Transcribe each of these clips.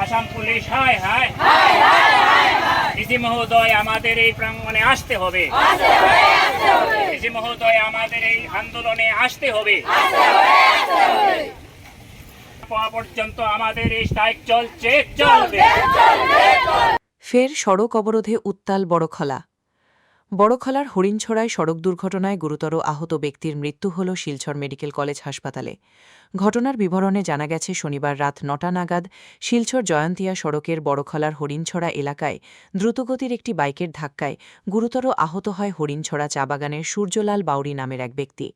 Assam police হায় হায়, DC মহোদয় আমাদের এই প্রাঙ্গণে আসতে হবে, ডিসি মহোদয় আমাদের এই আন্দোলনে আসতে হবে। পর্যন্ত আমাদের এই স্ট্রাইক চলছে, চলবে। ফের সড়ক অবরোধে উত্তাল বড়খলা। বড়খলার হরিণছড়ায় সড়ক দুর্ঘটনায় গুরুতর আহত ব্যক্তির মৃত্যু হল শিলচর মেডিকেল কলেজ হাসপাতালে। ঘটনার বিবরণে জানা গেছে, শনিবার রাত ৯টা নাগাদ শিলচর জয়ন্তিয়া সড়কের বড়খলার হরিণছড়া এলাকায় দ্রুতগতির একটি বাইকের ধাক্কায় গুরুতর আহত হয় হরিণছড়া চা বাগানের সূর্যলাল বাউরি নামের এক ব্যক্তি।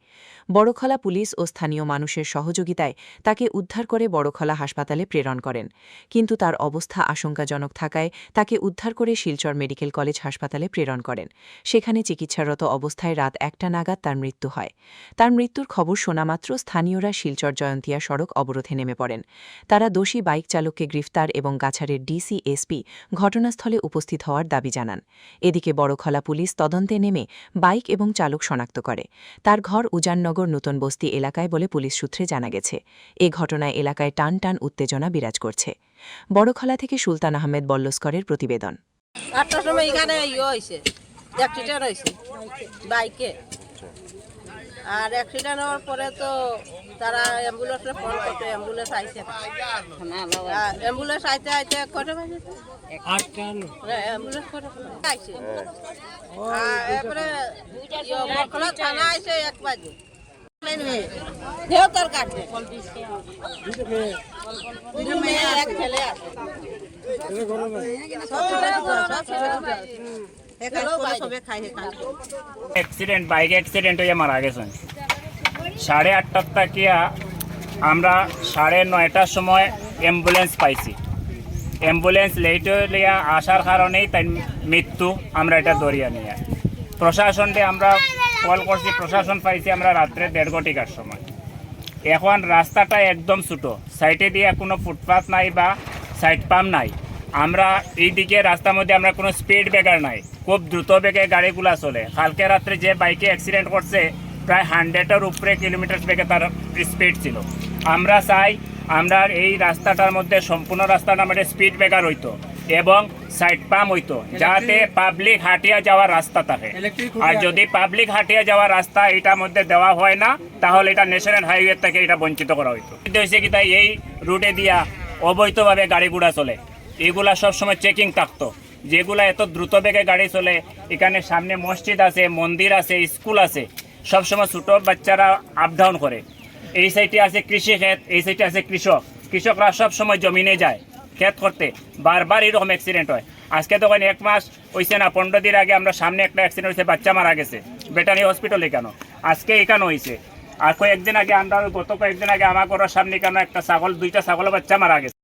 বড়খলা পুলিশ ও স্থানীয় মানুষের সহযোগিতায় তাকে উদ্ধার করে বড়খলা হাসপাতালে প্রেরণ করেন, কিন্তু তার অবস্থা আশঙ্কাজনক থাকায় তাকে উদ্ধার করে শিলচর মেডিকেল কলেজ হাসপাতালে প্রেরণ করেন। সেখানে চিকিৎসারত অবস্থায় রাত ১টা নাগাদ তার মৃত্যু হয়। তার মৃত্যুর খবর শোনামাত্র স্থানীয়রা শিলচর জয়ন্তিয়া সড়ক অবরোধে নেমে পড়েন। তারা দোষী বাইক চালককে গ্রেফতার এবং গাছাড়ের ডিসি এসপি ঘটনাস্থলে উপস্থিত হওয়ার দাবি জানান। এদিকে বড়খলা পুলিশ তদন্তে নেমে বাইক এবং চালক শনাক্ত করে। তার ঘর উজাননগর নতুন বস্তি এলাকায় বলে পুলিশ সূত্রে জানা গেছে। এ ঘটনায় এলাকায় টান টান উত্তেজনা বিরাজ করছে। বড়খলা থেকে সুলতান আহমেদ বল্লস্করের প্রতিবেদন। ৮টার সময় এখানে হয়েছে, অ্যাক্সিডেন্ট হয়েছে বাইকে। আর অ্যাক্সিডেন্ট হওয়ার পরে তো তারা অ্যাম্বুলেন্সে ফোন করতে, অ্যাম্বুলেন্স আইছে, অ্যাম্বুলেন্স আইতে আইতে কটা বাজে, অ্যাম্বুলেন্স কটা আইছে, এরপরে বড়খলা থানা আইছে ১ বাজে। দেহতার কাটে এক ছেলে আছে, অ্যাক্সিডেন্ট, বাইক অ্যাক্সিডেন্ট হয়ে মারা গেছেন। 8:30 তাকিয়া আমরা 9:30টার সময় অ্যাম্বুলেন্স পাইছি। অ্যাম্বুলেন্স লেট হইয়া আসার কারণেই তাই মৃত্যু। আমরা এটা দরিয়া নিয়ে প্রশাসনকে আমরা কল করছি, প্রশাসন পাইছি আমরা রাত্রে 1:30 ঘটিকার সময়। এখন রাস্তাটা একদম ছোটো, সাইডে দিয়ে কোনো ফুটপাথ নাই বা সাইড পাম্প নাই। আমরা এই দিকে রাস্তার মধ্যে আমরা কোনো স্পিড ব্রেকার নাই, খুব দ্রুত বেগে গাড়িগুলা চলে। কালকে রাত্রে যে বাইকে অ্যাক্সিডেন্ট করছে প্রায় 100-এর উপরে কিলোমিটার বেগে তার স্পিড ছিল। আমরা চাই আমরা এই রাস্তাটার মধ্যে সম্পূর্ণ রাস্তাটার মধ্যে স্পিড ব্রেকার হইতো এবং সাইড পাম্প হইতো, যাতে পাবলিক হাঁটিয়া যাওয়ার রাস্তা থাকে। আর যদি পাবলিক হাঁটিয়া যাওয়ার রাস্তা এটার মধ্যে দেওয়া হয় না, তাহলে এটা ন্যাশনাল হাইওয়ে থেকে এটা বঞ্চিত করা হইতো। হয়েছে কি তাই এই রুটে দিয়া অবৈধভাবে গাড়ি ঘোড়া চলে, এগুলা সবসময় চেকিং থাকতো। যেগুলা এত দ্রুত বেগে গাড়ি চলে, এখানে সামনে মসজিদ আছে, মন্দির আছে, স্কুল আছে, সবসময় ছোটো বাচ্চারা আপ ডাউন করে। এই সাইডে আছে কৃষি ক্ষেত, এই সাইডে আছে কৃষক। কৃষকরা সবসময় জমিনে যায় ক্ষেত করতে, বারবার এরকম অ্যাক্সিডেন্ট হয়। আজকে তখন 1 মাস হয়েছে না, 15 দিন আগে আমরা সামনে একটা অ্যাক্সিডেন্ট হয়েছে, বাচ্চা মারা গেছে বেটানি হসপিটালে। কেন আজকে এখানে হয়েছে? আর কয়েকদিন আগে আমরা গত কয়েকদিন আগে আমার ঘরের সামনে কেন একটা ছাগল, 2টা ছাগল বাচ্চা মারা গেছে।